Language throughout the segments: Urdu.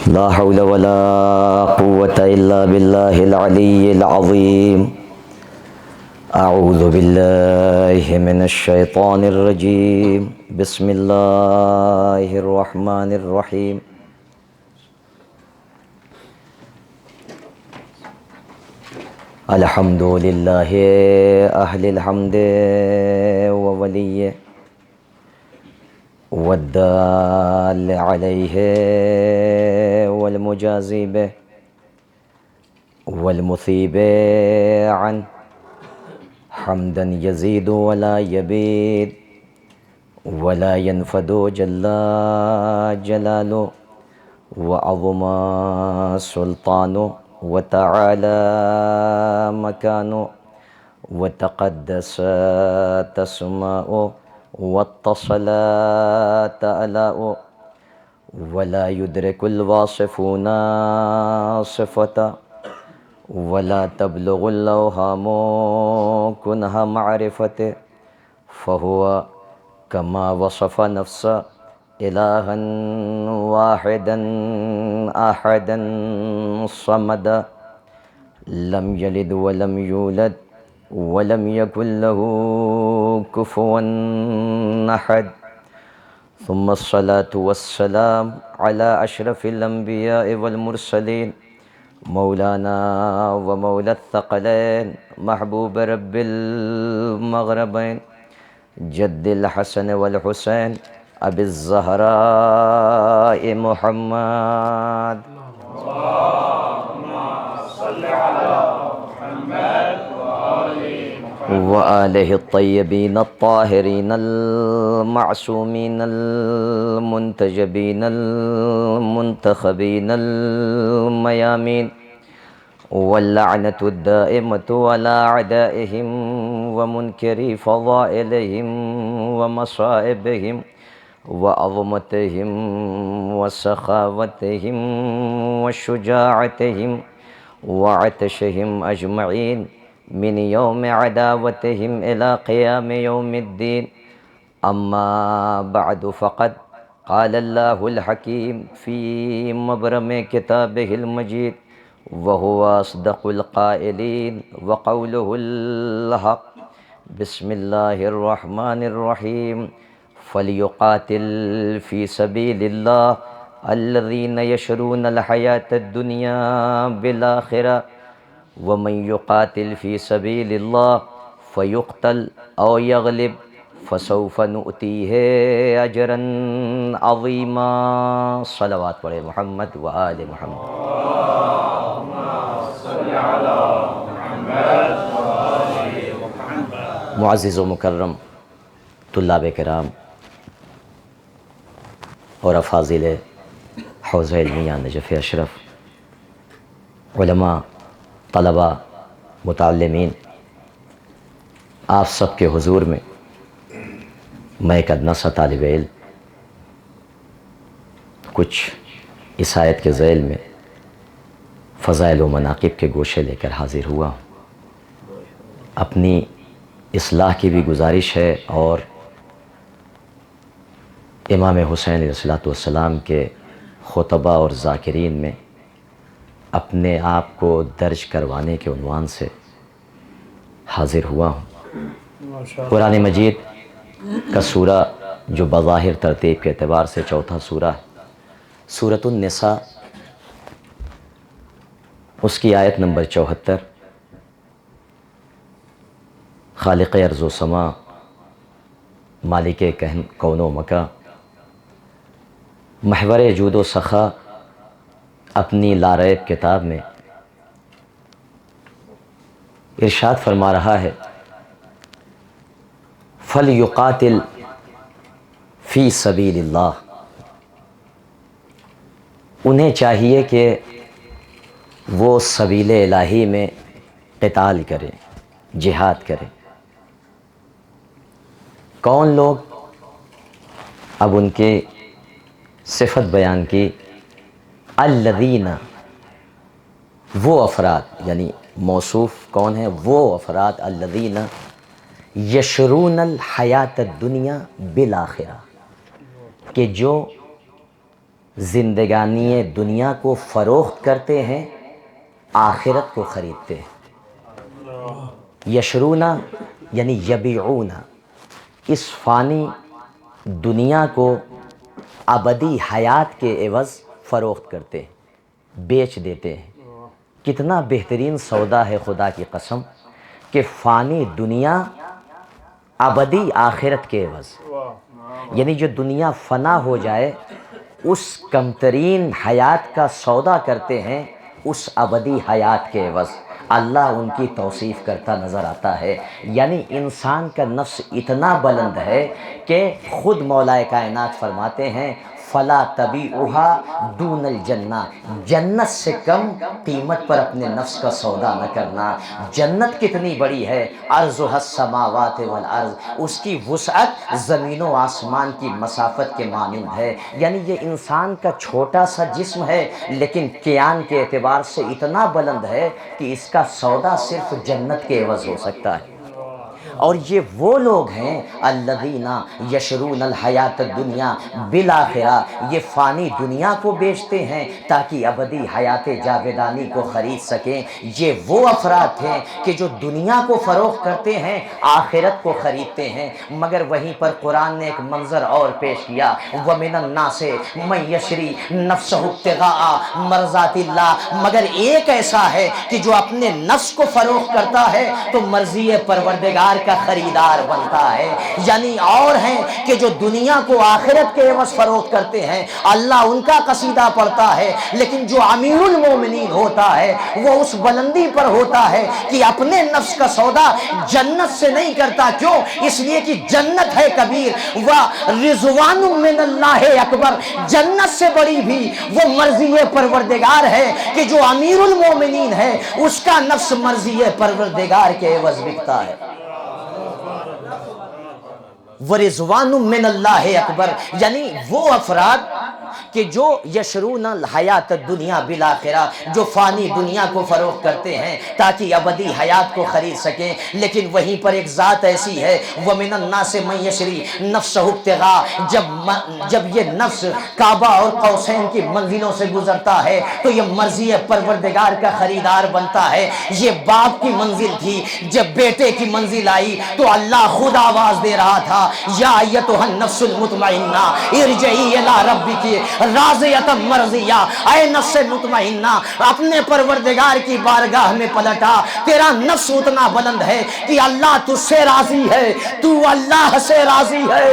لا حول ولا قوة إلا بالله العلي العظيم. أعوذ بالله من الشيطان الرجيم. بسم الله الرحمن الرحيم. الحمد لله أهل الحمد ووليه والدال عليه والمجازي به والمثيب عنه حمدا يزيد ولا يبيد ولا ينفد جل جلاله وعظم سلطانه وتعالى مكانه وتقدس تسماؤه واتصل آلاؤه ولا يدرك الواصفون صفته ولا تبلغ الأوهام كنها معرفته فهو كما وصف نفسه إلها واحدا أحدا صمدا لم يلد ولم يولد ولم يكن له كفوا أحد. ثم الصلاة والسلام على أشرف الأنبياء والمرسلين مولانا ومولى الثقلين محبوب رب المغربين جد الحسن والحسين أبي الزهراء محمد. وآله الطيبين الطاهرين المعصومين المنتجبين المنتخبين الميامين واللعنة الدائمة على أعدائهم ومنكري فضائلهم ومصائبهم وعظمتهم وسخاوتهم وشجاعتهم وعتشهم أجمعين من يوم عداوتهم إلى قيام يوم الدين. أما بعد فقد قال الله الحكيم في مبرم كتابه المجيد وهو أصدق القائلين وقوله الحق. بسم الله الرحمن الرحيم. فليقاتل في سبيل الله الذين يشرون الحياة الدنيا بالآخرة ومن يقاتل في سبيل الله فيقتل أو يغلب فسوف نؤتيه أجرا عظيما. صلوات پڑھے محمد و آل محمد. اللهم صل على محمد و آل محمد. معزز و مکرم طلاب کرام اور افاضل حوزہ علمیہ نجف اشرف، علماء، طلباء، متعلمین، آپ سب کے حضور میں میں ایک ادنا سا طالب علم کچھ اس آیت کے ذیل میں فضائل و مناقب کے گوشے لے کر حاضر ہوا ہوں. اپنی اصلاح کی بھی گزارش ہے اور امام حسین علیہ السلام کے خطبہ اور ذاکرین میں اپنے آپ کو درج کروانے کے عنوان سے حاضر ہوا ہوں. قرآن مجید کا سورہ جو بظاہر ترتیب کے اعتبار سے چوتھا سورہ ہے، سورۃ النساء، اس کی آیت نمبر 74 خالق ارض و سما، مالک کون و مکان، محور جود و سخا اپنی لاریب کتاب میں ارشاد فرما رہا ہے فَلْيُقَاتِلْ فِي سَبِيلِ اللَّهِ. انہیں چاہیے کہ وہ سبیل الہی میں قتال کریں، جہاد کریں. کون لوگ؟ اب ان کی صفت بیان کی، الذین، وہ افراد، یعنی موصوف کون ہیں؟ وہ افراد الذین یشرون الحیات الدنیا بالآخرہ، کہ جو زندگانی دنیا کو فروخت کرتے ہیں، آخرت کو خریدتے ہیں۔ یشرونا یعنی یبیعونا، اس فانی دنیا کو ابدی حیات کے عوض فروخت کرتے ہیں، بیچ دیتے ہیں۔ کتنا بہترین سودا ہے خدا کی قسم کہ فانی دنیا ابدی آخرت کے عوض، یعنی جو دنیا فنا ہو جائے اس کمترین حیات کا سودا کرتے ہیں اس ابدی حیات کے عوض۔ اللہ ان کی توصیف کرتا نظر آتا ہے، یعنی انسان کا نفس اتنا بلند ہے کہ خود مولا کائنات فرماتے ہیں فلا تبیعھا دون الجنہ، جنت سے کم قیمت پر اپنے نفس کا سودا نہ کرنا۔ جنت کتنی بڑی ہے، عرضھا السماوات والارض، اس کی وسعت زمین و آسمان کی مسافت کے مانند ہے، یعنی یہ انسان کا چھوٹا سا جسم ہے لیکن کیان کے اعتبار سے اتنا بلند ہے کہ اس کا سودا صرف جنت کے عوض ہو سکتا ہے۔ اور یہ وہ لوگ ہیں الذین یشرون الحیات الدنیا بالآخرہ، یہ فانی دنیا کو بیچتے ہیں تاکہ ابدی حیات جاودانی کو خرید سکیں۔ یہ وہ افراد ہیں کہ جو دنیا کو فروخت کرتے ہیں، آخرت کو خریدتے ہیں۔ مگر وہیں پر قرآن نے ایک منظر اور پیش کیا، وَمِنَ النَّاسِ مَن یشری نَفْسَهُ ابتغاء مرضات اللہ، مگر ایک ایسا ہے کہ جو اپنے نفس کو فروخت کرتا ہے تو مرضی پروردگار کا خریدار بنتا ہے۔ یعنی اور ہیں کہ جو دنیا کو آخرت کے عوض فروخت کرتے ہیں، اللہ ان کا قصیدہ پڑھتا ہے، لیکن جو امیر المومنین ہوتا ہے وہ اس بلندی پر ہوتا ہے کہ اپنے نفس کا سودا جنت سے نہیں کرتا۔ کیوں؟ اس لیے کہ جنت ہے کبیر، وَرِضْوَانٌ مِّنَ اللَّهِ اکبر، جنت سے بڑی بھی وہ مرضی پروردگار ہے کہ جو امیر المومنین ہے اس کا نفس مرضی پروردگار کے عوض بکتا ہے۔ وَرِضْوَانٌ مِّنَ اللَّهِ اکبر، یعنی وہ افراد کہ جو یشرون الحیات الدنیا بالآخرہ، جو فانی دنیا کو فروخت کرتے ہیں تاکہ ابدی حیات کو خرید سکیں۔ لیکن وہیں پر ایک ذات ایسی ہے، وَمِنَ النَّاسِ مَن یشری نَفْسَهُ ابتغاء، جب یہ نفس کعبہ اور قوسین کی منزلوں سے گزرتا ہے تو یہ مرضی پروردگار کا خریدار بنتا ہے۔ یہ باپ کی منزل تھی، جب بیٹے کی منزل آئی تو اللہ خود آواز دے رہا تھا، یا ایتھا النفس المطمئنہ ارجعی الی ربک راضیۃ مرضیہ، اے نفس مطمئنہ اپنے پروردگار کی بارگاہ میں پلٹا۔ تیرا نفس اتنا بلند ہے کہ اللہ تجھ سے راضی ہے، تو اللہ سے راضی ہے۔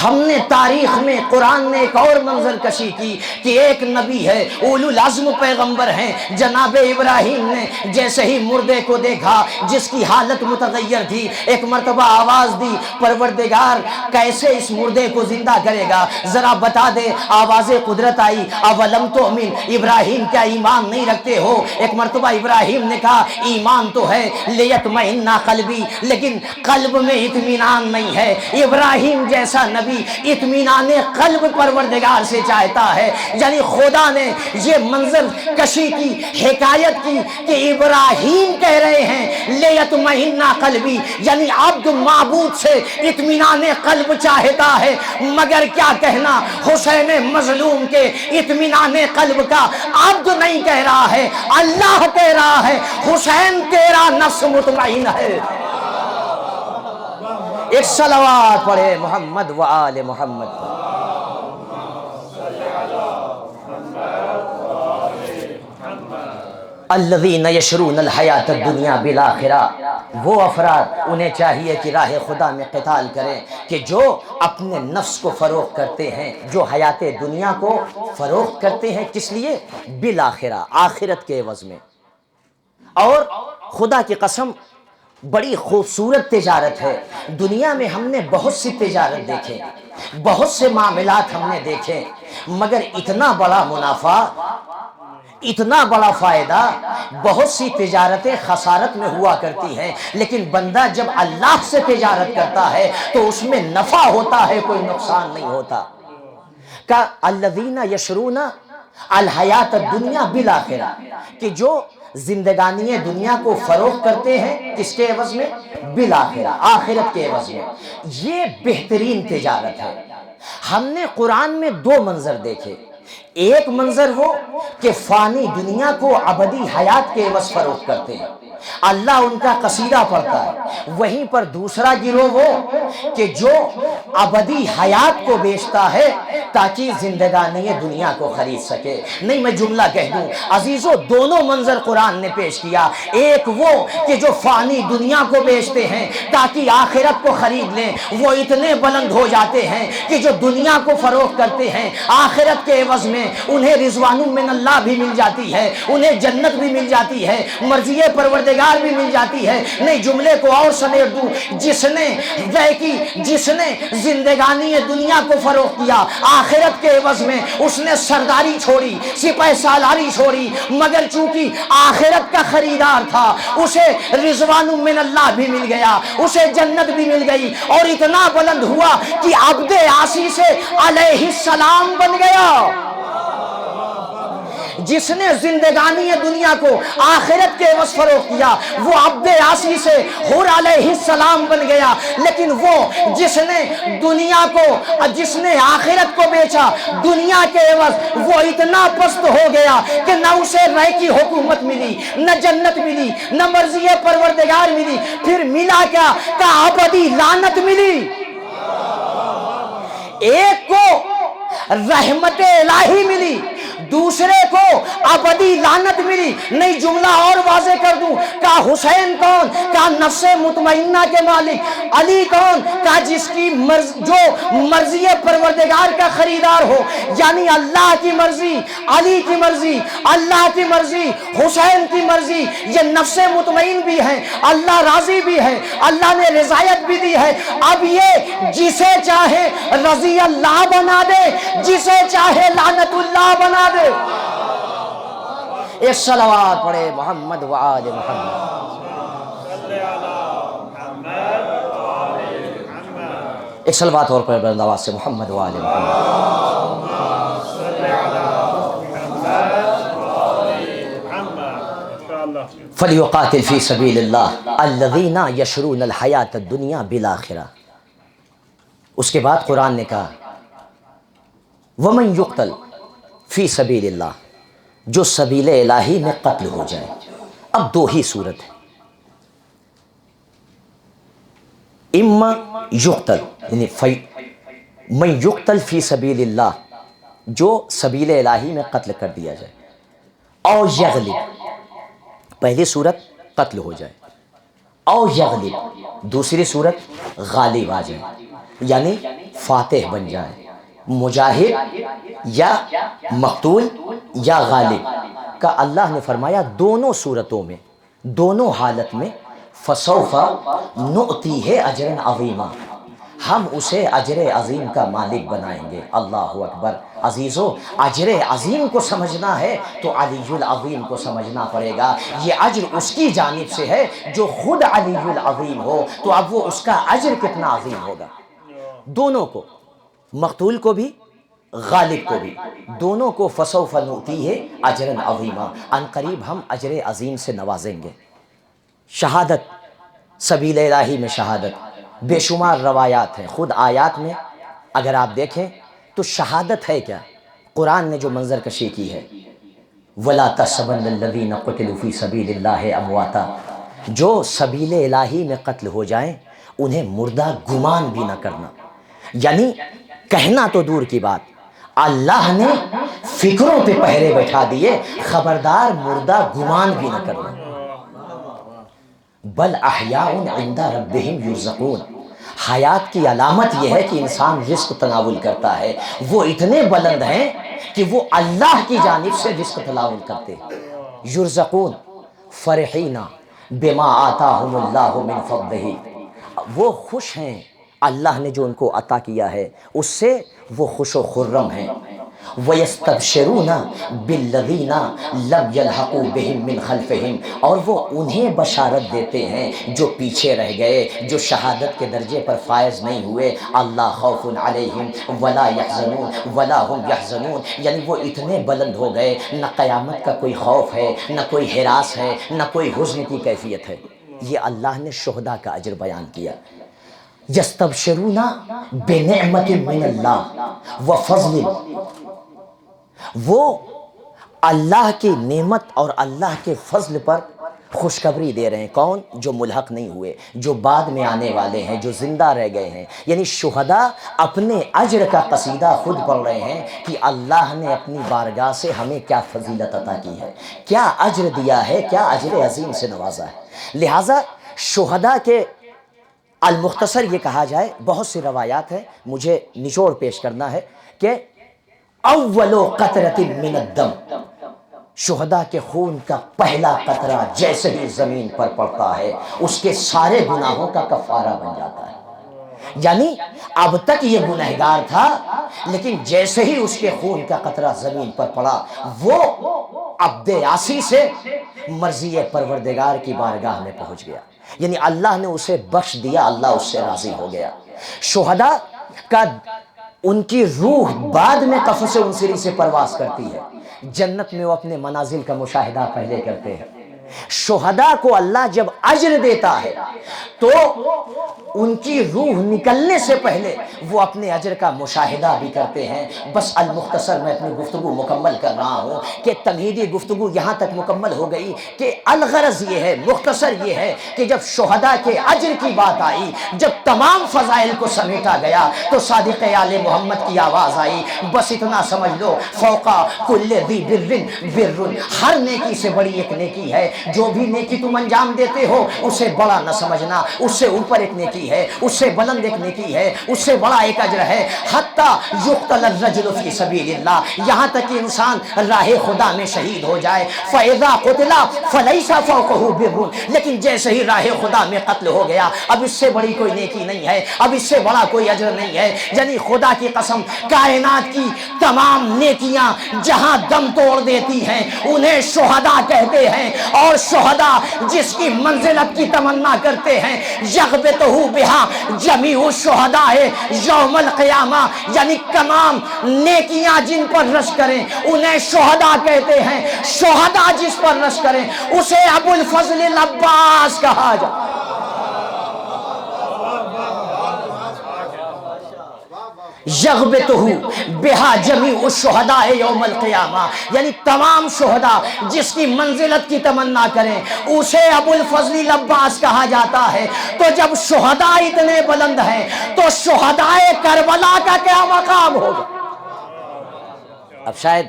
ہم نے تاریخ میں قرآن نے ایک اور منظر کشی کی کہ ایک نبی ہے، اولو العزم پیغمبر ہیں، جناب ابراہیم نے جیسے ہی مردے کو دیکھا جس کی حالت متغیر تھی، ایک مرتبہ آواز دی، پروردگار کیسے اس مردے کو زندہ کرے گا، ذرا بتا دے۔ آواز قدرت آئی، اولم تؤمن، ابراہیم کیا ایمان نہیں رکھتے ہو؟ ایک مرتبہ ابراہیم نے کہا ایمان تو ہے لیطمئن قلبی، لیکن قلب میں اطمینان نہیں ہے۔ ابراہیم جیسا نبی اطمینان قلب پروردگار سے چاہتا ہے۔ یعنی خدا نے یہ منظر کشی کی، حکایت کی کہ ابراہیم کہہ رہے ہیں لیطمئن قلبی، یعنی عبد معبود سے اطمینان قلب چاہتا ہے، مگر کیا کہنا حسین مظلوم کے اطمینان قلب کا عبد نہیں کہہ رہا ہے، اللہ کہہ رہا ہے حسین تیرا نفس مطمئن ہے۔ ایک صلوات پڑھے محمد و آل محمد۔ الذین یشرون الحیات الدنیا بالآخرہ، وہ افراد انہیں چاہیے کہ راہ خدا میں قتال کریں کہ جو اپنے نفس کو فروخت کرتے ہیں، جو حیات دنیا کو فروخت کرتے ہیں، کس لیے؟ بالآخرہ، آخرت کے عوض میں۔ اور خدا کی قسم بڑی خوبصورت تجارت ہے۔ دنیا میں ہم نے بہت سی تجارت دیکھے، بہت سے معاملات ہم نے دیکھے، مگر اتنا بڑا منافع، اتنا بڑا فائدہ، بہت سی تجارتیں خسارت میں ہوا کرتی ہیں، لیکن بندہ جب اللہ سے تجارت کرتا ہے تو اس میں نفع ہوتا ہے، کوئی نقصان نہیں ہوتا۔ کہ الذین یشرون الحیات الدنیا بالآخرہ، کہ جو زندگانی دنیا کو فروخت کرتے ہیں کس کے عوض میں؟ بالآخرہ، آخرت کے عوض میں۔ یہ بہترین تجارت ہے۔ ہم نے قرآن میں دو منظر دیکھے، ایک منظر وہ کہ فانی دنیا کو ابدی حیات کے عوض فروخت کرتے ہیں، اللہ ان کا قصیدہ پڑھتا ہے۔ وہیں پر دوسرا گروہ وہ کہ جو ابدی حیات کو بیچتا ہے تاکہ زندگانی دنیا کو خرید سکے۔ نہیں، میں جملہ کہہ دوں عزیزو، دونوں منظر قرآن نے پیش کیا۔ ایک وہ کہ جو فانی دنیا کو بیچتے ہیں تاکہ آخرت کو خرید لیں، وہ اتنے بلند ہو جاتے ہیں کہ جو دنیا کو فروخت کرتے ہیں آخرت کے عوض میں انہیں رضوان من اللہ بھی مل جاتی ہے، انہیں جنت بھی مل جاتی ہے، مرضی پروردگار بھی مل جاتی ہے۔ نہیں، جملے کو اور سمیٹ دوں، جس نے زندگانی دنیا کو فروخت کیا آخرت کے عوض میں، اس نے سرداری چھوڑی، سپہ سالاری چھوڑی، مگر چونکہ آخرت کا خریدار تھا اسے رضوان من اللہ بھی مل گیا، اسے جنت بھی مل گئی، اور اتنا بلند ہوا کہ عبد عاصی سے علیہ السلام بن گیا۔ جس نے زندگانی دنیا کو آخرت کے عوض فروخت کیا وہ عبد عاصی سے حور علیہ السلام بن گیا، لیکن وہ جس نے آخرت کو بیچا دنیا کے عوض، وہ اتنا پست ہو گیا کہ نہ اسے رے کی حکومت ملی، نہ جنت ملی، نہ مرضی پروردگار ملی، پھر ملا کیا؟ کہ ابدی لعنت ملی۔ ایک کو رحمت الہی ملی، دوسرے کو ابدی لعنت ملی۔ نہیں، جملہ اور واضح کر دوں، کہا حسین کون؟ کہا نفس مطمئنہ کے مالک۔ علی کون؟ کہا جس کی جو مرضی پروردگار کا خریدار ہو، یعنی اللہ کی مرضی، علی کی مرضی، اللہ کی مرضی، حسین کی مرضی، یہ نفس مطمئن بھی ہے، اللہ راضی بھی ہے، اللہ نے رضایت بھی دی ہے۔ اب یہ جسے چاہے رضی اللہ بنا دے، جسے چاہے لعنت اللہ بنا دے۔ ایک صلوات پڑھے محمد و آل محمد۔ ایک صلوات اور پڑھے بلند آواز سے محمد و آل محمد۔ فَلْيُقَاتِلْ فِي سَبِيلِ اللَّهِ الَّذِينَ يَشْرُونَ الْحَيَاةَ الدُّنْيَا بِالْآخِرَةِ۔ اس کے بعد قرآن نے کہا وَمَنْ يُقْتَلْ فِي سَبِيلِ اللَّهِ، جو سبیل الہی میں قتل ہو جائے۔ اب دو ہی صورت ہے، اما یقتل یعنی من یقتل فی سبیل اللہ، جو سبیل الہی میں قتل کر دیا جائے، او یغلب، پہلی صورت قتل ہو جائے، او یغلب دوسری صورت غالب آ جائے، یعنی فاتح بن جائے، مجاہد یا مقتول یا غالب کا۔ اللہ نے فرمایا دونوں صورتوں میں، دونوں حالت میں فسوف نؤتیہ اجرا عظیما، ہم اسے اجر عظیم کا مالک بنائیں گے۔ اللہ اکبر۔ عزیزو، اجر عظیم کو سمجھنا ہے تو علی العظیم کو سمجھنا پڑے گا۔ یہ اجر اس کی جانب سے ہے جو خود علی العظیم ہو، تو اب وہ اس کا اجر کتنا عظیم ہوگا۔ دونوں کو، مقتول کو بھی غالب کو بھی، دونوں کو فسوف نؤتیہ اجرا عظیما، ان قریب ہم اجر عظیم سے نوازیں گے۔ شہادت، سبیل الہی میں شہادت، بے شمار روایات ہیں، خود آیات میں اگر آپ دیکھیں تو شہادت ہے کیا؟ قرآن نے جو منظر کشی کی ہے، وَلَا تَحْسَبَنَّ الَّذِينَ قُتِلُوا فِي سَبِيلِ اللَّهِ أَمْوَاتًا، جو سبیل الہی میں قتل ہو جائیں انہیں مردہ گمان بھی نہ کرنا، یعنی کہنا تو دور کی بات، اللہ نے فکروں پہ پہرے بیٹھا دیے، خبردار مردہ گمان بھی نہ کرنا۔ بل احیاء عند ربہم یرزقون، حیات کی علامت یہ ہے کہ انسان رزق تناول کرتا ہے، وہ اتنے بلند ہیں کہ وہ اللہ کی جانب سے رزق تناول کرتے ہیں۔ یرزقون فرحین بما آتاہم اللہ من فضلہ، وہ خوش ہیں اللہ نے جو ان کو عطا کیا ہے اس سے، وہ خوش و خرم ہیں۔ وَيَسْتَبْشِرُونَ بِالَّذِينَ لَمْ يَلْحَقُوا بِهِمْ مِنْ خَلْفِهِمْ، اور وہ انہیں بشارت دیتے ہیں جو پیچھے رہ گئے، جو شہادت کے درجے پر فائز نہیں ہوئے. اللہ خوف علیہم ولا يحزنون ولا هم يحزنون، یعنی وہ اتنے بلند ہو گئے، نہ قیامت کا کوئی خوف ہے، نہ کوئی ہراس ہے، نہ کوئی حزن کی کیفیت ہے. یہ اللہ نے شہداء کا اجر بیان کیا. یستبشرون بنعمت من اللہ وفضل، وہ اللہ کی نعمت اور اللہ کے فضل پر خوشخبری دے رہے ہیں. کون؟ جو ملحق نہیں ہوئے، جو بعد میں آنے والے ہیں، جو زندہ رہ گئے ہیں. یعنی شہداء اپنے اجر کا قصیدہ خود پڑھ رہے ہیں کہ اللہ نے اپنی بارگاہ سے ہمیں کیا فضیلت عطا کی ہے، کیا اجر دیا ہے، کیا اجر عظیم سے نوازا ہے. لہٰذا شہداء کے المختصر یہ کہا جائے، بہت سی روایات ہیں، مجھے نچوڑ پیش کرنا ہے کہ اول قطرۃ من الدم، شہداء کے خون کا پہلا قطرہ جیسے ہی زمین پر پڑتا ہے اس کے سارے گناہوں کا کفارہ بن جاتا ہے. یعنی اب تک یہ گنہگار تھا، لیکن جیسے ہی اس کے خون کا قطرہ زمین پر پڑا، وہ عبد عاصی سے مرضی پروردگار کی بارگاہ میں پہنچ گیا. یعنی اللہ نے اسے بخش دیا، اللہ اس سے راضی ہو گیا. شہداء کا ان کی روح بعد میں قفص انصری سے پرواز کرتی ہے. جنت میں وہ اپنے منازل کا مشاہدہ پہلے کرتے ہیں. شہداء کو اللہ جب اجر دیتا ہے تو ان کی روح نکلنے سے پہلے وہ اپنے اجر کا مشاہدہ بھی کرتے ہیں. بس المختصر میں اپنی گفتگو مکمل کر رہا ہوں کہ تمہیدی گفتگو یہاں تک مکمل ہو گئی کہ الغرض یہ ہے، مختصر یہ ہے کہ جب شہداء کے اجر کی بات آئی، جب تمام فضائل کو سمیٹا گیا تو صادق آل محمد کی آواز آئی، بس اتنا سمجھ لو، فوقا کل ذی بر بر، ہر نیکی سے بڑی ایک نیکی ہے. جو بھی نیکی تم انجام دیتے ہو اسے بڑا نہ سمجھنا، اس سے اوپر ایک نیکی ہے، اس سے بلند ایک نیکی ہے، اس سے بڑا ایک اجر ہے. حتیٰ یقتل الرجل فی سبیل اللہ، یہاں تک کہ انسان راہ خدا میں شہید ہو جائے. فَإِذَا قُتِلَ فَلَيْسَ فَوْقَهُ بِرٌ، لیکن جیسے ہی راہ خدا میں قتل ہو گیا، اب اس سے بڑی کوئی نیکی نہیں ہے، اب اس سے بڑا کوئی اجر نہیں ہے. یعنی خدا کی قسم، کائنات کی تمام نیکیاں جہاں دم توڑ دیتی ہیں انہیں شہداء کہتے ہیں. اور شہداء جس کی منزلت کی تمنا کرتے ہیں، یغبطہ بہا جمیع الشہداء یوم القیامہ، یعنی تمام نیکیاں جن پر رش کریں انہیں شہداء کہتے ہیں. شہداء جس پر رش کریں اسے ابو الفضل العباس کہا جائے. یغبطہ بہا جمیع الشہداء یوم القیامہ، یعنی تمام شہداء جس کی منزلت کی تمنا کریں اسے ابو الفضل العباس کہا جاتا ہے. تو جب شہداء اتنے بلند ہیں تو شہداء کربلا کا کیا مقام ہوگا؟ اب شاید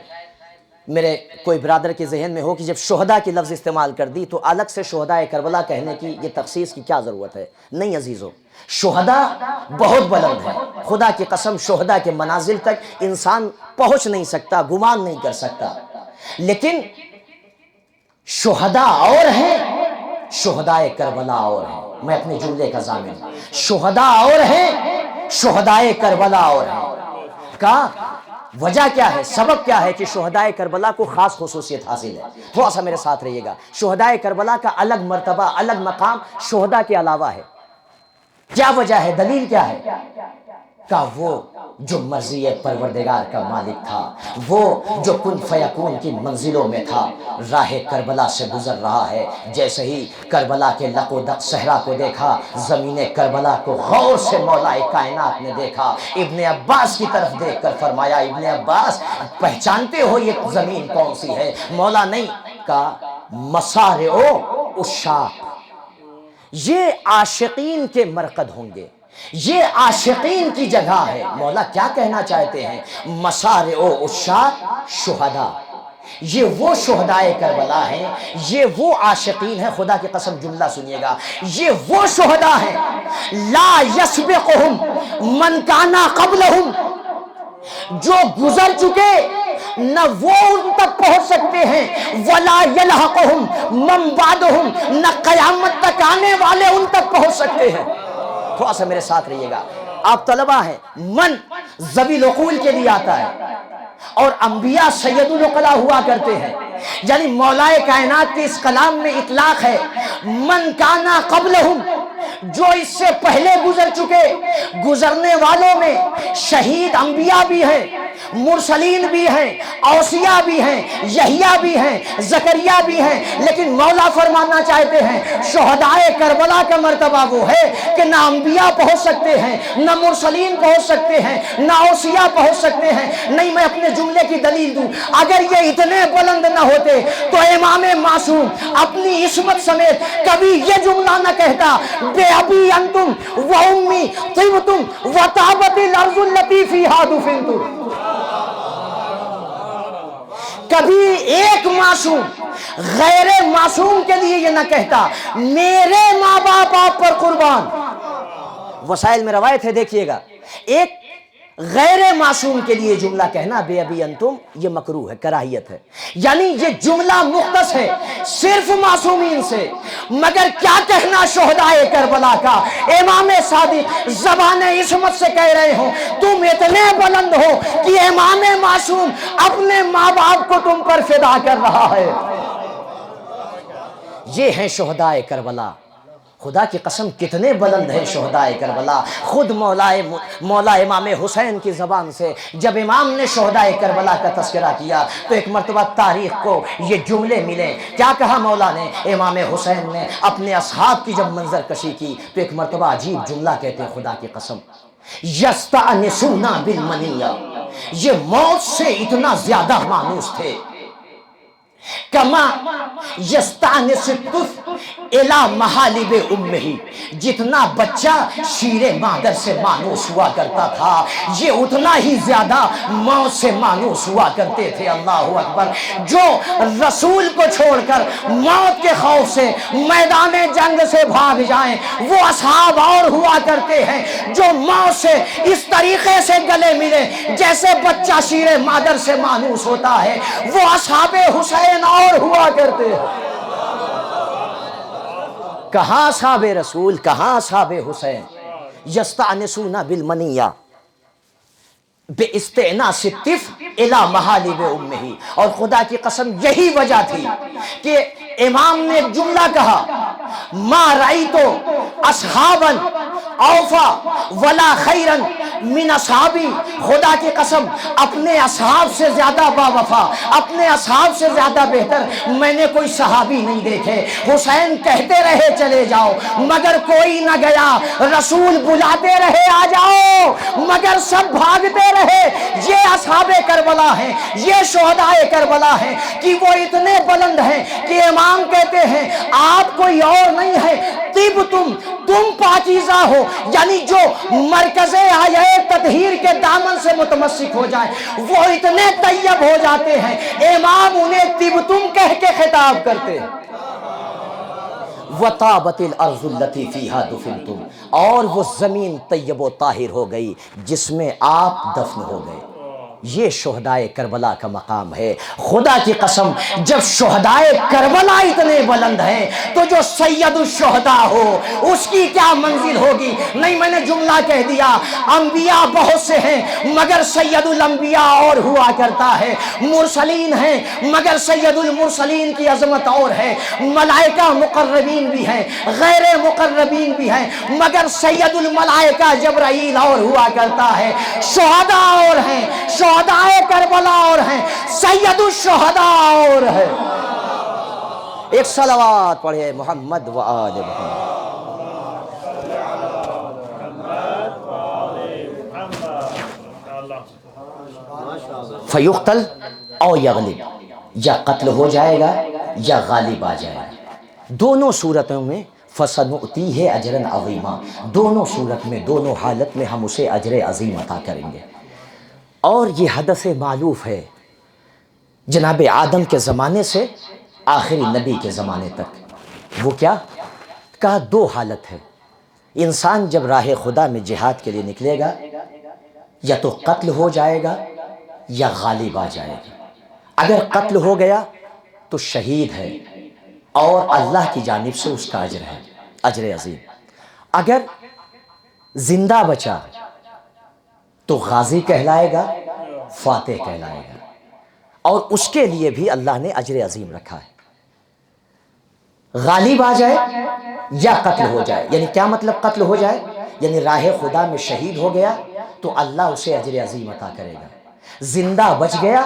میرے کوئی برادر کے ذہن میں ہو کہ جب شہداء کی لفظ استعمال کر دی تو الگ سے شہداء کربلا کہنے کی یہ تخصیص کی کیا ضرورت ہے؟ نہیں عزیزو، شہداء بہت بلند ہیں. خدا کی قسم شہداء کے منازل تک انسان پہنچ نہیں سکتا، گمان نہیں کر سکتا. لیکن شہداء اور ہیں، شہداء کربلا اور ہیں. میں اپنے جملے کا ضامن ہوں. شہداء اور ہیں، شہداء کربلا اور ہیں. کا وجہ کیا ہے، سبب کیا ہے کہ شہداء کربلا کو خاص خصوصیت حاصل ہے؟ تھوڑا سا میرے ساتھ رہیے گا. شہداء کربلا کا الگ مرتبہ، الگ مقام شہداء کے علاوہ ہے. کیا وجہ ہے، دلیل کیا ہے؟ کہ وہ جو مرضی پروردگار کا مالک تھا، وہ جو کن فیکون کی منزلوں میں تھا، راہ کربلا سے گزر رہا ہے. جیسے ہی کربلا کے لق و دق صحرا کو دیکھا، زمین کربلا کو غور سے مولا کائنات نے دیکھا. ابن عباس کی طرف دیکھ کر فرمایا، ابن عباس پہچانتے ہو یہ زمین کون سی ہے؟ مولا نہیں کہا، مسارع عشاق، یہ عاشقین کے مرقد ہوں گے، یہ عاشقین کی جگہ ہے. مولا کیا کہنا چاہتے ہیں؟ مسارع عشاق شہداء، یہ وہ شہداء کربلا ہیں، یہ وہ عاشقین ہیں. خدا کی قسم جملہ سنیے گا، یہ وہ شہداء ہیں لا یسبقہم من کانا قبلہم، جو گزر چکے نہ وہ ان تک پہنچ سکتے ہیں، ولا یلحقہم من بعدہم، نہ قیامت تک آنے والے ان تک پہنچ سکتے ہیں. تھوڑا سا میرے ساتھ رہیے گا. آپ طلبہ ہیں، من ذوی العقول کے لیے آتا ہے. اور انبیاء سید العقلاء ہوا کرتے ہیں. یعنی مولا کائنات کے اس کلام میں اطلاق ہے من کانا قبلہم، جو اس سے پہلے گزر چکے. گزرنے والوں میں شہید انبیاء بھی ہیں، مرسلین بھی ہیں، اوصیاء بھی ہیں، یحییٰ بھی ہیں، زکریا بھی ہیں. لیکن مولا فرمانا چاہتے ہیں شہدائے کربلا کا مرتبہ وہ ہے کہ نہ انبیاء پہنچ سکتے ہیں، نہ مرسلین پہنچ سکتے ہیں، نہ اوصیاء پہنچ سکتے ہیں. نہیں، میں اپنے جملے کی دلیل دوں. اگر یہ اتنے بلند نہ ہوتے تو امام معصوم اپنی عصمت سمیت کبھی یہ جملہ نہ کہتا بے ابی انتم و امی طبتم و طابت الارض التي فيها دفنتم. کبھی ایک معصوم غیر معصوم کے لیے یہ نہ کہتا میرے ماں باپ آپ پر قربان. وسائل میں روایت ہے، دیکھیے گا. ایک غیر معصوم کے لیے جملہ کہنا بے ابی انتم یہ مکروہ ہے، کراہیت ہے. یعنی یہ جملہ مختص ہے صرف معصومین سے. مگر کیا کہنا شہدائے کربلا کا، امام صادق زبان عصمت سے کہہ رہے ہو تم اتنے بلند ہو کہ امام معصوم اپنے ماں باپ کو تم پر فدا کر رہا ہے. یہ ہیں شہدائے کربلا. خدا کی قسم کتنے بلند ہیں شہدائے کربلا. خود مولا امام حسین کی زبان سے جب امام نے شہدائے کربلا کا تذکرہ کیا تو ایک مرتبہ تاریخ کو یہ جملے ملے. کیا کہا مولا نے؟ امام حسین نے اپنے اصحاب کی جب منظر کشی کی تو ایک مرتبہ عجیب جملہ کہتے ہیں خدا کی قسم یستأنسون بالمنیہ، یہ موت سے اتنا زیادہ مانوس تھے کما یستانس الطفل الی محالب امہ، جتنا بچہ شیر مادر سے مانوس ہوا کرتا تھا یہ اتنا ہی زیادہ موت سے مانوس ہوا کرتے تھے. اللہ اکبر. جو رسول کو چھوڑ کر موت کے خوف سے میدان جنگ سے بھاگ جائیں وہ اصحاب اور ہوا کرتے ہیں جو موت سے اس طریقے سے گلے ملے جیسے بچہ شیر مادر سے مانوس ہوتا ہے. وہ اصحاب حسین اور ہوا کرتے ہیں. کہاں اصحاب رسول، کہاں اصحاب حسین. یستأنسون بالمنیہ باستئناس الطفل الی محالب امہ. اور خدا کی قسم یہی وجہ تھی کہ امام نے ایک جملہ کہا ما رأیت اصحابا اوفا ولا خیرا من اصحابی. خدا کی قسم اپنے اصحاب سے زیادہ با وفا، اپنے اصحاب سے زیادہ بہتر میں نے کوئی صحابی نہیں دیکھے. حسین کہتے رہے چلے جاؤ مگر کوئی نہ گیا. رسول بلاتے رہے آ جاؤ مگر سب بھاگتے رہے. یہ اصحاب کربلا ہیں، یہ شہدائے کربلا ہیں کہ وہ اتنے بلند ہیں کہ امام کہتے ہیں آپ کوئی اور نہیں ہے طب تم پاکیزہ ہو. یعنی جو مرکز آیہ تطہیر کے دامن سے متمسک ہو جائیں وہ اتنے طیب ہو جاتے ہیں امام انہیں طب تم کہہ کے خطاب کرتے ہیں. وَطَابَتِ الْأَرْضُ الَّتِي فِيهَا دُفِنْتُمْ، اور وہ زمین طیب و طاہر ہو گئی جس میں آپ دفن ہو گئے. یہ شہدائے کربلا کا مقام ہے. خدا کی قسم جب شہدائے کربلا اتنے بلند ہیں تو جو سید الشہداء ہو اس کی کیا منزل ہوگی. نہیں، میں نے جملہ کہہ دیا انبیاء بہت سے ہیں مگر سید الانبیاء اور ہوا کرتا ہے. مرسلین ہیں مگر سید المرسلین کی عظمت اور ہے. ملائکہ مقربین بھی ہیں، غیر مقربین بھی ہیں مگر سید الملائکہ جبرائیل اور ہوا کرتا ہے. شہداء اور ہیں، شہدائے کربلا اور ہیں، سید الشہداء اور ہے. ایک صلوات پڑھے محمد و آل محمد. فیقتل او یغلب، یا قتل ہو جائے گا یا غالب آ جائے گا. دونوں صورتوں میں فَسَنُؤْتِيهِ أَجْرًا عَظِيمًا، دونوں صورت میں، دونوں حالت میں ہم اسے اجر عظیم عطا کریں گے. اور یہ حدث معلوف ہے جناب آدم کے زمانے سے آخری نبی کے زمانے تک. وہ کیا کہا؟ دو حالت ہے. انسان جب راہ خدا میں جہاد کے لیے نکلے گا یا تو قتل ہو جائے گا یا غالب آ جائے گا. اگر قتل ہو گیا تو شہید ہے اور اللہ کی جانب سے اس کا اجر ہے، اجر عظیم. اگر زندہ بچا تو غازی کہلائے گا فاتح کہلائے گا، اور اس کے لیے بھی اللہ نے اجر عظیم رکھا ہے۔ غالب آ جائے یا قتل ہو جائے، یعنی کیا مطلب قتل ہو جائے؟ یعنی راہ خدا میں شہید ہو گیا تو اللہ اسے اجر عظیم عطا کرے گا۔ زندہ بچ گیا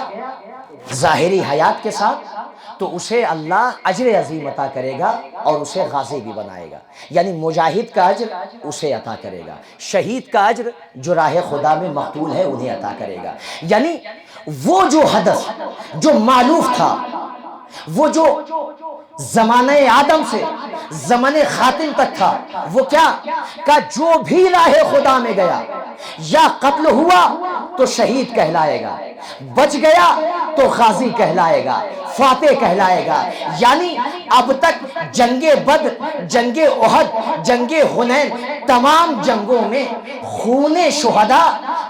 ظاہری حیات کے ساتھ تو اسے اللہ اجر عظیم عطا کرے گا اور اسے غازی بھی بنائے گا، یعنی مجاہد کا اجر اسے عطا کرے گا، شہید کا اجر جو راہ خدا میں مقتول ہے انہیں عطا کرے گا۔ یعنی وہ جو ہدف جو مالوف تھا، وہ جو زمانہ آدم سے زمانہ خاتم تک تھا، وہ کیا کہ جو بھی راہ خدا میں گیا یا قتل ہوا تو شہید کہلائے گا، بچ گیا تو غازی کہلائے گا، فاتح کہلائے گا۔ یعنی اب تک جنگ بدر، جنگ احد، جنگ حنین، تمام جنگوں میں خون شہداء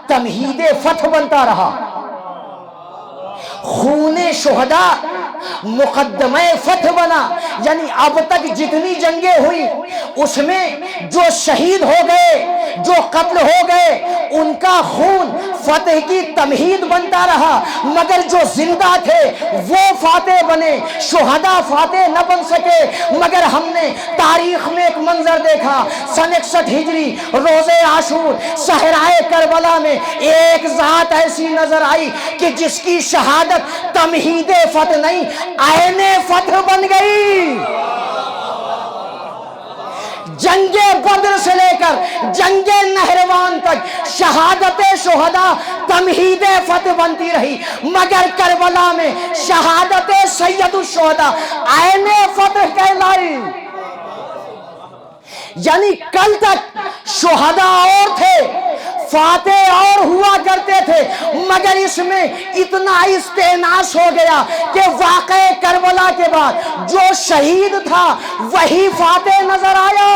تمہید فتح بنتا رہا، خون شہداء مقدمہ فتح بنا۔ یعنی اب تک جتنی جنگیں ہوئی اس میں جو شہید ہو گئے، جو قتل ہو گئے، ان کا خون فتح کی تمہید بنتا رہا، مگر جو زندہ تھے وہ فاتح بنے، شہداء فاتح نہ بن سکے۔ مگر ہم نے تاریخ میں ایک منظر دیکھا، سن 61 ہجری روز عاشور صحرائے کربلا میں ایک ذات ایسی نظر آئی کہ جس کی شہادت تمہید فتح نہیں، عین فتح بن گئی۔ جنگ بدر سے لے کر جنگ نہروان تک شہادت شہداء تمہید فتح بنتی رہی، مگر کربلا میں شہادت سید الشہداء عین فتح کہلائی۔ یعنی کل تک شہداء اور تھے، فاتح اور ہوا کرتے تھے، مگر اس میں اتنا استئناس ہو گیا کہ واقعہ کربلا کے بعد جو شہید تھا وہی فاتح نظر آیا۔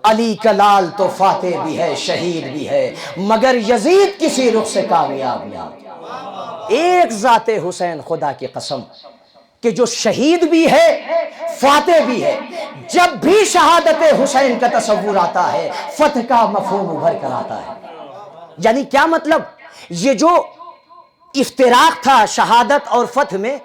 علی کا لال تو فاتح بھی ہے، شہید بھی ہے، مگر یزید کسی رخ سے کامیاب نہیں۔ ایک ذات حسین، خدا کی قسم کہ جو شہید بھی ہے فاتح بھی ہے۔ جب بھی شہادت حسین کا تصور آتا ہے فتح کا مفہوم ابھر کر آتا ہے۔ یعنی کیا مطلب؟ یہ جو افتراق تھا شہادت اور فتح میں،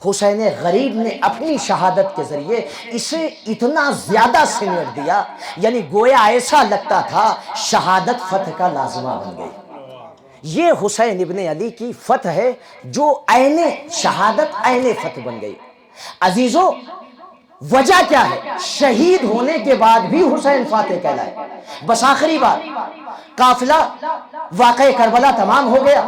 حسین غریب نے اپنی شہادت کے ذریعے اسے اتنا زیادہ سمیٹ دیا، یعنی گویا ایسا لگتا تھا شہادت فتح کا لازمہ بن گئی۔ یہ حسین ابن علی کی فتح ہے جو عین شہادت عین فتح بن گئی۔ عزیزو، وجہ کیا ہے؟ شہید ہونے کے بعد بھی حسین فاتح کہلائے۔ بس آخری بات، قافلہ واقع کربلا تمام ہو گیا،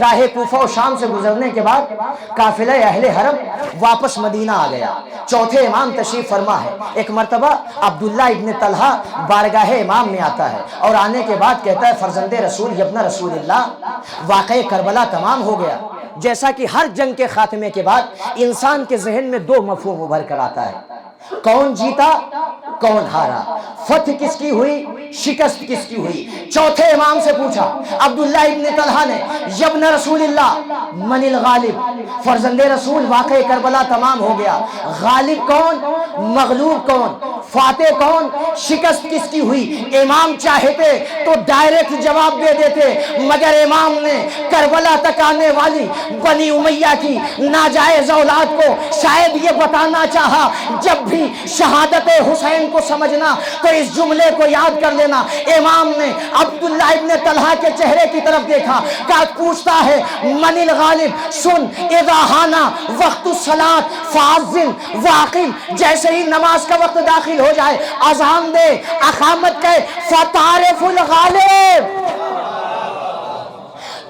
راہ کوفہ و شام سے گزرنے کے بعد قافلہ اہل حرم واپس مدینہ آ گیا۔ چوتھے امام تشریف فرما ہے۔ ایک مرتبہ عبداللہ ابن طلحہ بارگاہ امام میں آتا ہے اور آنے کے بعد کہتا ہے، فرزند رسول ابن رسول اللہ، واقع کربلا تمام ہو گیا۔ جیسا کہ ہر جنگ کے خاتمے کے بعد انسان کے ذہن میں دو مفہوم ابھر کر آتا ہے، کون جیتا کون ہارا، فتح کس کی ہوئی شکست کس کی ہوئی۔ چوتھے امام سے پوچھا عبداللہ ابن طلحہ نے، ابن رسول اللہ من الغالب، فرزند رسول واقع کربلا تمام ہو گیا، غالب کون مغلوب کون، فاتح کون، شکست کس کی ہوئی۔ امام چاہتے تو ڈائریکٹ جواب دے دیتے، مگر امام نے کربلا تک آنے والی بنی امیہ کی ناجائز اولاد کو شاید یہ بتانا چاہا، جب بھی شہادت حسین کو سمجھنا تو اس جملے کو یاد کر لینا۔ امام نے عبداللہ ابن طلحہ کے چہرے کی طرف دیکھا، کہا پوچھتا ہے من الغالب، سن اذا حانا وقت الصلاۃ فاذن واقم، جیسے ہی نماز کا وقت داخل ہو جائے اذان دے، اقامت کہ فتعرف الغالب،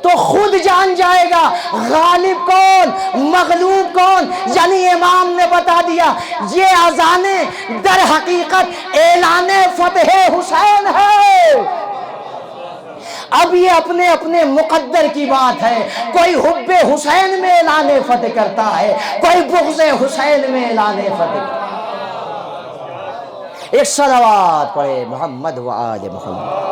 تو خود جان جائے گا غالب کون مغلوب کون۔ یعنی امام نے بتا دیا یہ اذانیں در حقیقت اعلان فتح حسین ہے۔ اب یہ اپنے اپنے مقدر کی بات ہے، کوئی حب حسین میں اعلان فتح کرتا ہے، کوئی بغض حسین میں اعلان فتح کرتا ہے۔ ایک صلوات پڑھے محمد و آل محمد۔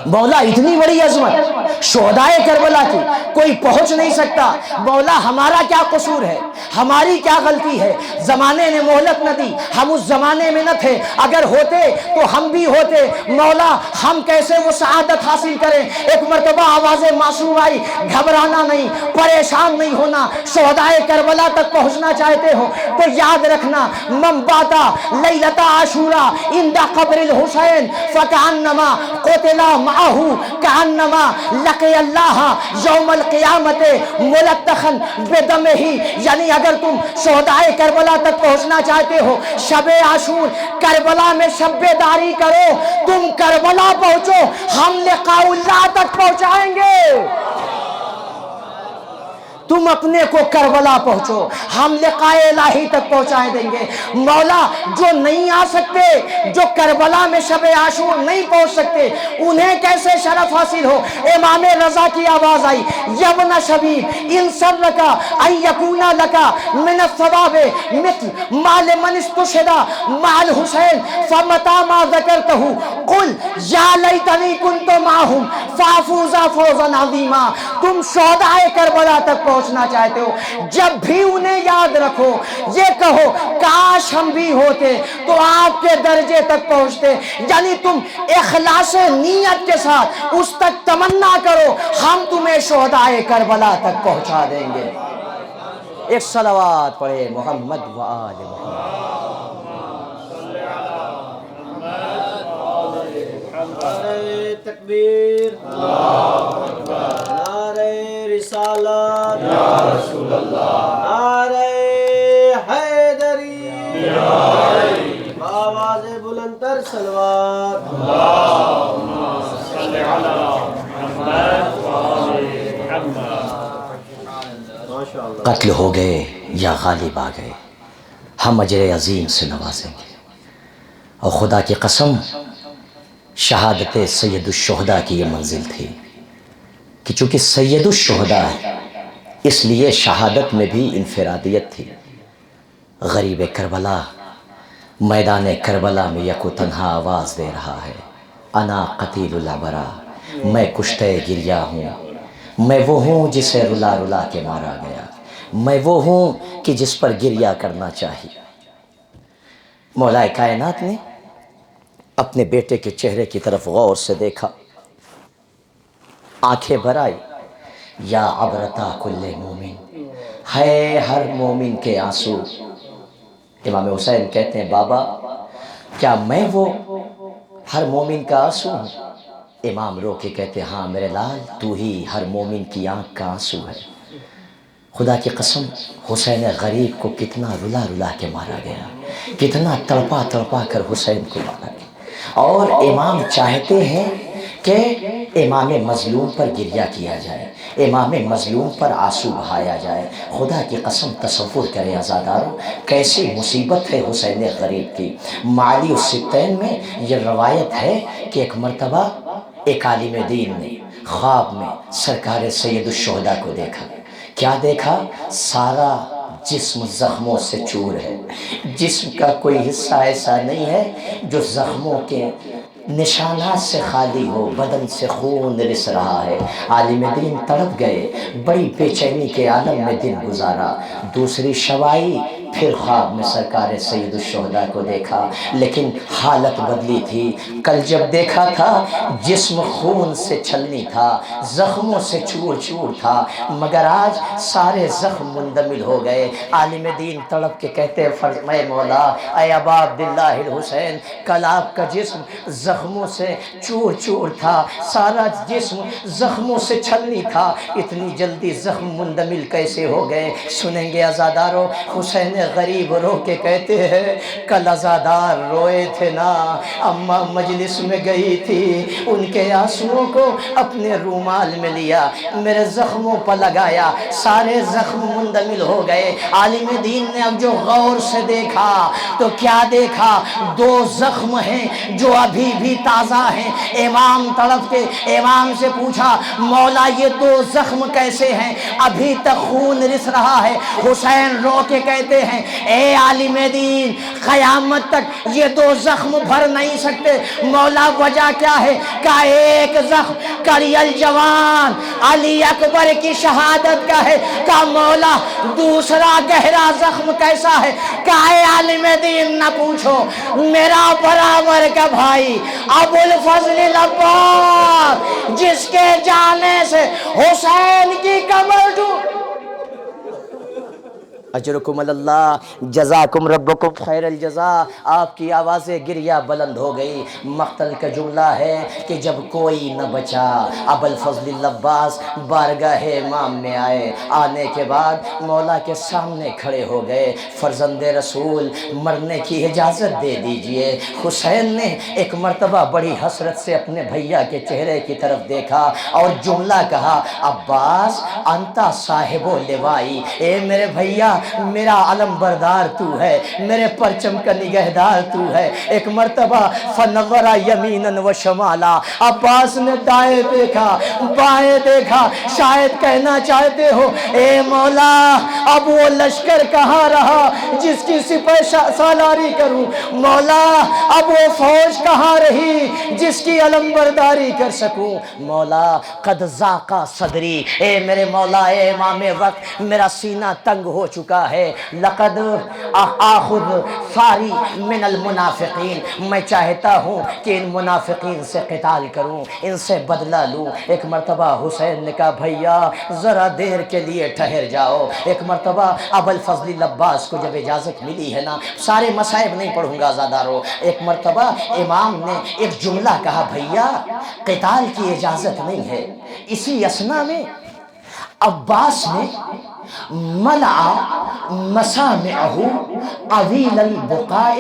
مولا اتنی بڑی عظمت شہدائے کربلا کی کوئی پہنچ نہیں سکتا۔ مولا ہمارا کیا قصور ہے؟ ہماری کیا غلطی ہے؟ زمانے نے مہلت نہ دی، ہم اس زمانے میں نہ تھے، اگر ہوتے تو ہم بھی ہوتے۔ مولا ہم کیسے وہ سعادت حاصل کریں؟ ایک مرتبہ آواز معصوم آئی، گھبرانا نہیں، پریشان نہیں ہونا، شہدائے کربلا تک پہنچنا چاہتے ہو تو یاد رکھنا، من باتا لیلۃ عاشورا عند قبر الحسین فکأنما قتل معہ کأنما لقی اللہ یوم القیامت ملتخا بدمہ۔ یعنی اگر تم شہدائے کربلا تک پہنچنا چاہتے ہو، شب عاشور کربلا میں شب بیداری کرو، تم کربلا پہنچو، ہم لقاء اللہ تک پہنچائیں گے۔ تم اپنے کو کربلا پہنچو، ہم لقاء الہی تک پہنچائے دیں گے۔ مولا جو نہیں آ سکتے، جو کربلا میں شب عاشور نہیں پہنچ سکتے، انہیں کیسے شرف حاصل ہو؟ امام رضا کی آواز آئی، یبن شبیب ان سرک ان یکون لک من الثواب مثل مال من استشہد مع الحسین فمتی ما ذکرتہ قل یا لیتنی کنت معہم فافوز فوزا عظیما۔ تم شہدائے کربلا تک پہنچنا چاہتے ہو، جب بھی انہیں یاد رکھو، یہ کہو کاش ہم بھی ہوتے تو آپ کے درجے تک پہنچتے۔ یعنی تم اخلاص نیت کے ساتھ اس تک تمنا کرو، ہم تمہیں شہدائے کربلا تک پہنچا دیں گے۔ ایک صلوات پڑھے محمد و آل محمد۔ نعرہ تکبیر، نعرہ رسالت، نعرہ حیدری، آواز بلند تر صلوات۔ قتل ہو گئے یا غالب آ گئے، ہم اجر عظیم سے نوازیں گے۔ اور خدا کی قسم، شہادت سید الشہداء کی یہ منزل تھی کہ چونکہ سید الشہداء ہے اس لیے شہادت میں بھی انفرادیت تھی۔ غریب کربلا میدان کربلا میں یک و تنہا آواز دے رہا ہے، انا قتیل العبرا، میں کشتے گریا ہوں، میں وہ ہوں جسے رلا رلا کے مارا گیا، میں وہ ہوں کہ جس پر گریا کرنا چاہیے۔ مولا کائنات نے اپنے بیٹے کے چہرے کی طرف غور سے دیکھا، آنکھیں بھر آئی، یا عبرتا کل مومن، ہے ہر مومن کے آنسو۔ امام حسین کہتے ہیں، بابا کیا میں وہ ہر مومن کا آنسو ہوں؟ امام رو کے کہتے ہیں، ہاں میرے لال، تو ہی ہر مومن کی آنکھ کا آنسو ہے۔ خدا کی قسم، حسین غریب کو کتنا رلا رلا کے مارا گیا، کتنا تڑپا تڑپا کر حسین کو مارا گیا۔ اور امام چاہتے ہیں کہ امام مظلوم پر گریہ کیا جائے، امام مظلوم پر آنسو بہایا جائے۔ خدا کی قسم تصور کریں عزادارو، کیسی مصیبت ہے حسین غریب کی۔ معالی الستین میں یہ روایت ہے کہ ایک مرتبہ ایک عالم دین نے خواب میں سرکار سید الشہداء کو دیکھا۔ کیا دیکھا؟ سارا جسم زخموں سے چور ہے، جسم کا کوئی حصہ ایسا نہیں ہے جو زخموں کے نشانات سے خالی ہو، بدن سے خون رس رہا ہے۔ عالم دین تڑپ گئے، بڑی بے چینی کے عالم میں دن گزارا۔ دوسری شب آئی، پھر خواب میں سرکار سید الشہداء کو دیکھا، لیکن حالت بدلی تھی۔ کل جب دیکھا تھا جسم خون سے چھلنی تھا، زخموں سے چور چور تھا، مگر آج سارے زخم مندمل ہو گئے۔ عالم دین تڑپ کے کہتے فرمائے، مولا اے ابا عبداللہ الحسین، کل آپ کا جسم زخموں سے چور چور تھا، سارا جسم زخموں سے چھلنی تھا، اتنی جلدی زخم مندمل کیسے ہو گئے؟ سنیں گے عزادارو، حسین غریب رو کے کہتے ہیں، کل عزادار روئے تھے نا، اماں مجلس میں گئی تھی، ان کے آنسوؤں کو اپنے رومال میں لیا، میرے زخموں پر لگایا، سارے زخم مندمل ہو گئے۔ عالم دین نے اب جو غور سے دیکھا تو کیا دیکھا؟ دو زخم ہیں جو ابھی بھی تازہ ہیں۔ امام تڑپ کے امام سے پوچھا، مولا یہ دو زخم کیسے ہیں؟ ابھی تک خون رس رہا ہے۔ حسین رو کے کہتے ہیں، ہیں اے عالم دین قیامت تک یہ دو زخم بھر نہیں سکتے. مولا وجہ کیا ہے؟ کہ ایک زخم کری الجوان علی اکبر کی شہادت کا ہے. کہ مولا دوسرا گہرا زخم کیسا ہے؟ کہ اے عالم دین نہ پوچھو، میرا برابر کا بھائی ابو الفضل العباس جس کے جانے سے حسین کی کمر ٹوٹ. اجرکم اللہ، جزاکم ربکم خیر الجزا. آپ کی آوازیں گریہ بلند ہو گئی. مقتل کا جملہ ہے کہ جب کوئی نہ بچا ابو الفضل العباس بارگاہ امام میں آئے. آنے کے بعد مولا کے سامنے کھڑے ہو گئے. فرزند رسول مرنے کی اجازت دے دیجئے. حسین نے ایک مرتبہ بڑی حسرت سے اپنے بھیا کے چہرے کی طرف دیکھا اور جملہ کہا، عباس انتا صاحب و لوائی، اے میرے بھیا میرا علم بردار تو ہے، میرے پرچم کا نگہدار تو ہے. ایک مرتبہ فنورا یمیناً و شمالا، عباس نے دائیں دیکھا بائیں دیکھا. شاید کہنا چاہتے ہو اے مولا اب وہ لشکر کہاں رہا جس کی سپہ سالاری کروں؟ مولا اب وہ فوج کہاں رہی جس کی علم برداری کر سکوں؟ مولا قد ذاقا صدری، اے میرے مولا اے امام وقت میرا سینہ تنگ ہو چکا ہے. لقد آخذ فاری من المنافقین، میں چاہتا ہوں کہ ان منافقین سے قتال کروں، ان سے بدلہ لوں. ایک مرتبہ حسین نے کہا بھیا ذرا دیر کے لیے ٹھہر جاؤ. ایک مرتبہ ابو الفضل العباس کو جب اجازت ملی ہے نا، سارے مصائب نہیں پڑھوں گا زادارو، ایک مرتبہ امام نے ایک جملہ کہا بھیا قتال کی اجازت نہیں ہے. اسی اسنا میں عباس نے ملع مسامعہ عویل البقاء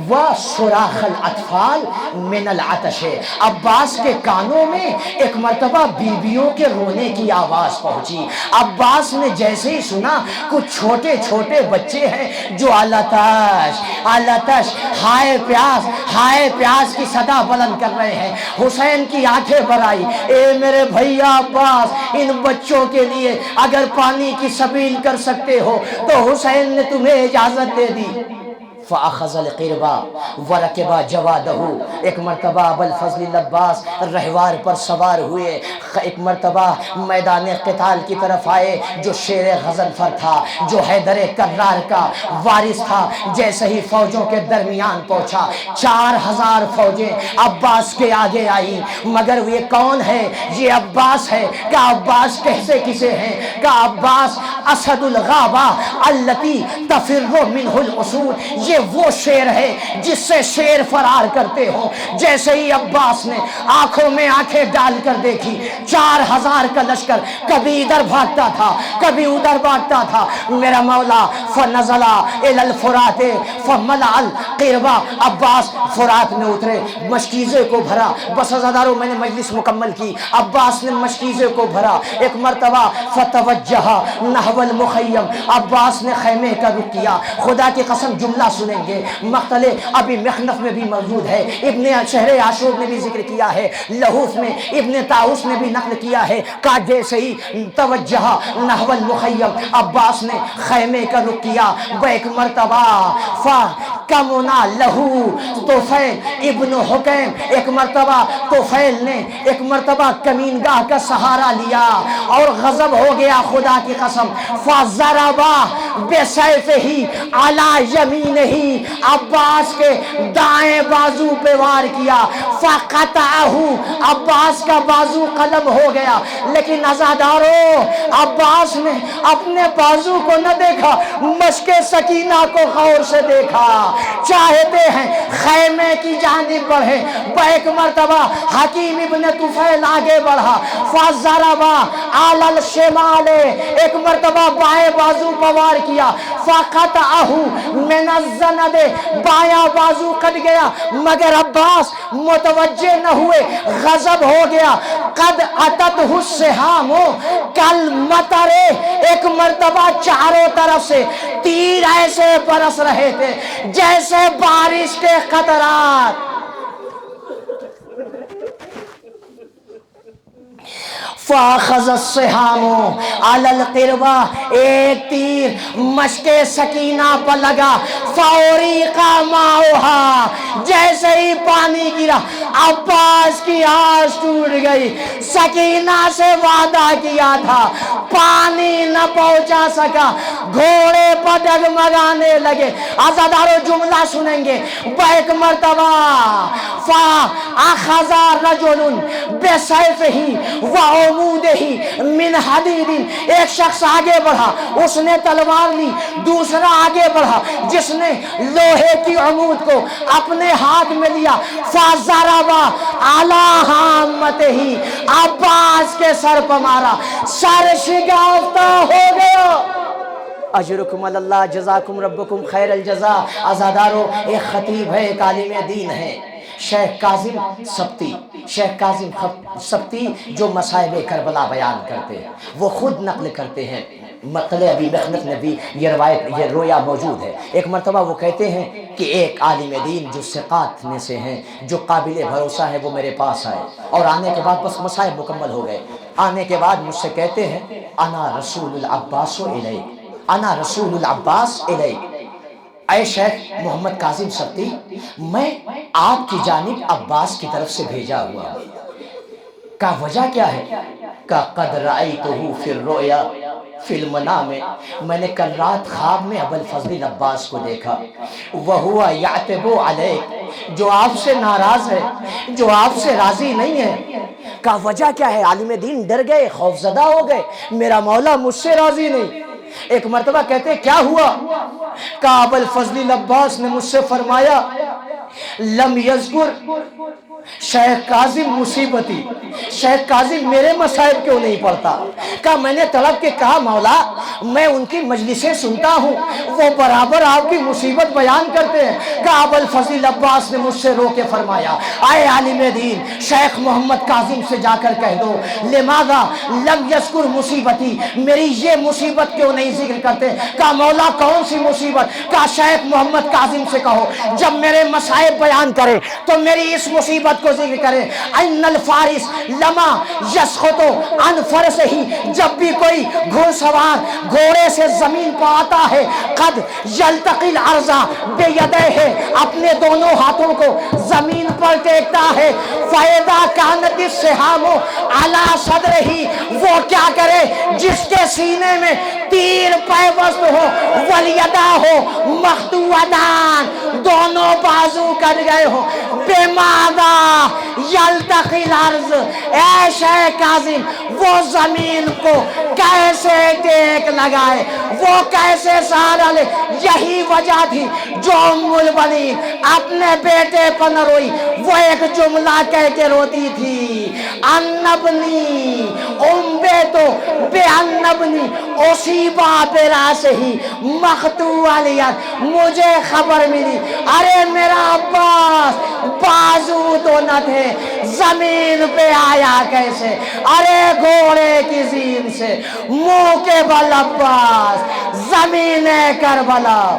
و صراخ الاطفال من العطش. عباس کے کانوں میں ایک مرتبہ بیویوں کے رونے کی آواز پہنچی. عباس نے جیسے ہی سنا کچھ چھوٹے چھوٹے بچے ہیں جو العطش العطش ہائے پیاس کی صدا بلند کر رہے ہیں. حسین کی آنکھیں بھر آئی، اے میرے بھیا عباس ان بچوں کے لیے اگر پانی کی سبیل کر سکتے ہو تو حسین نے تمہیں اجازت دے دی. فَأَخَذَ الْقِرْبَ وَرَكِبَ جَوَادَهُ. ایک مرتبہ ابو الفضل العباس رہوار پر سوار ہوئے. ایک مرتبہ میدان قتال کی طرف آئے. جو شیر غضنفر تھا، جو حیدر کرار کا وارث تھا، جیسے ہی فوجوں کے درمیان پہنچا 4000 فوجیں عباس کے آگے آئی. مگر یہ کون ہے؟ یہ عباس ہے. کہ عباس کیسے کسے ہیں؟ کہ عباس اسد الغابہ التی تفر منہ الاسود، یہ وہ شیر ہے جس سے شیر فرار کرتے ہو. جیسے ہی عباس نے آنکھوں میں آنکھیں ڈال کر دیکھی 4000 کا لشکر کبھی ادھر بھاگتا تھا کبھی ادھر بھاگتا تھا. میرا مولا فنزلا الی الفرات فملأ القربہ. عباس فرات میں اترے، مشکیزے کو بھرا. بس ازاداروں میں نے مجلس مکمل کی. عباس نے مشکیزے کو بھرا. ایک مرتبہ فتوجہ نحو المخیم، عباس نے خیمے کا رخ کیا. خدا کی قسم جملہ سنیں گے، مقتل ابی مخنف میں بھی موجود ہے، ابن شہر عاشور نے بھی ذکر کیا ہے، لہوف میں ابن طاؤس نے بھی نقل کیا ہے. کہ جیسے ہی توجہ نحو المخیم، عباس نے خیمے کا رخ کیا. ایک مرتبہ فَكَمُنَا لَهُ طفیل ابن حکیم، ایک مرتبہ طفیل نے ایک مرتبہ کمین گاہ کا سہارا لیا اور غضب ہو گیا. خدا کی قسم فَضَرَبَ بِسَيْفِهِ عَلَى يَمِينِهِ، عباس کے دائیں بازو پہ وار کیا. فَقَطَعَهُ، عباس کا بازو قلم ہو گیا. لیکن عزادارو عباس نے اپنے بازو کو نہ دیکھا، مشک سکینہ کو غور سے دیکھا. چاہتے ہیں خیمے کی جانب بڑھے. ایک مرتبہ حکیم ابن طفیل آگے بڑھا. فَضَرَبَ عَلَى الشِّمَالِ، ایک مرتبہ بائیں بازو پر وار کیا. فَقَطَعَهُ مِنَ الزَّنَدِ، بایاں بازو کٹ گیا. مگر عباس متوجہ نہ ہوئے، غضب ہو گیا. قد اتتہ السہام کالمطر، ایک مرتبہ چاروں طرف سے تیر ایسے برس رہے تھے جیسے بارش کے قطرات. فاخذ السہام علی القربہ، ایک تیر مشک سکینہ پر لگا، فوریق ماؤہا، جیسے ہی پانی گرا عباس کی آس ٹوٹ گئی۔ سکینہ سے وعدہ کیا تھا، پانی نہ پہنچا سکا، گھوڑے پر ڈگمگانے لگے۔ عزادارو جملہ سنیں گے، بیک مرتبہ فَأَخَذَ رَجُلٌ بِسَيْفِهِ وَعُمُودِهِ مِنْ حَدِيدٍ، ایک شخص آگے بڑھا، اس نے تلوار لی، دوسرا آگے بڑھا جس نے لوہے کی عمود کو اپنے ہاتھ میں لیا، فَضَرَبَ عَلَى حَامَتِهِ، عباس کے سر پر مارا، سر شگافتہ ہو گیا۔ اجرکم اللہ، جزاکم ربکم خیر الجزا۔ عزادارو، ایک خطیب ہے، ایک عالم دین ہے، شیخ کاظم سبتی، شیخ کاظم سبتی، جو مصائب کربلا بیان کرتے ہیں، وہ خود نقل کرتے ہیں۔ مقلع ابی مخنف نے بھی یہ رویا موجود ہے۔ ایک مرتبہ وہ کہتے ہیں کہ ایک عالم دین جو ثقات میں سے ہیں، جو قابل بھروسہ ہے، وہ میرے پاس آئے، اور آنے کے بعد بس مصائب مکمل ہو گئے۔ آنے کے بعد مجھ سے کہتے ہیں، انا رسول العباس الیک، انا رسول العباس الیک، اے شیخ محمد کاظم سبتی، میں آپ کی جانب عباس کی طرف سے بھیجا ہوا ہوں۔ کا وجہ کیا ہے؟ کا قد رأیتہ فی الرؤیا، فی المنام، میں نے کل رات خواب میں ابو الفضل عباس کو دیکھا، وہو یعتب علیک، جو آپ سے ناراض ہے، جو آپ سے راضی نہیں ہے۔ کا وجہ کیا ہے؟ عالم دین ڈر گئے، خوف زدہ ہو گئے، میرا مولا مجھ سے راضی نہیں۔ ایک مرتبہ کہتے ہیں کیا ہوا؟ کہ ابو الفضل عباس نے مجھ سے فرمایا، لم یذکر شیخ کاظم مصیبتی، شیخ کاظم میرے مصائب کیوں نہیں پڑھتا؟ کہ میں نے طلب کے کہا، مولا میں ان کی مجلسیں سنتا ہوں، وہ برابر آپ کی مصیبت بیان کرتے ہیں۔ کہ ابو الفضل عباس نے مجھ سے رو کے فرمایا، اے عالم دین، شیخ محمد کاظم سے جا کر کہہ دو، لماذا لم یذکر مصیبتی، میری یہ مصیبت کیوں نہیں ذکر کرتے؟ کہ مولا کون سی مصیبت؟ کہ شیخ محمد کاظم سے کہو جب میرے مصائب بیان کرے تو میری اس مصیبت کو ذکر کرے، ان الفارس لما یسقط عن فرسہ، جب بھی کوئی گھوڑ سوار گھوڑے سے زمین پر آتا ہے، قد یلتقی الارض بیدیہ، اپنے دونوں ہاتھوں کو زمین پر ٹیکتا ہے، فاذا کانت السہام علی صدرہ، وہ کیا کرے جس کے سینے میں تیر پیوست ہو، والیدا ہو مخطوطان، دونوں بازو کٹ گئے ہو، بماذا یلتقی الارض، اے شیخ کاظم وہ زمین کو کیسے ٹیک لگائے، وہ کیسے سہارا لے؟ یہی وجہ تھی جو ام البنین اپنے بیٹے پر نہ روئی، وہ ایک جملہ کہہ کے روتی تھی، انبنی ام بیٹو بے انبنی اصیبا براسہی مقطوع الیت، مجھے خبر ملی، ارے میرا عباس بازو تو نہ تھے، زمین پہ آیا کیسے؟ ارے گھوڑے کی زین سے، منہ کے بل عباس، زمین کربلا۔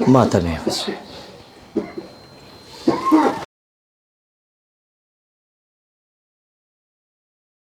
ماتم ہے بس۔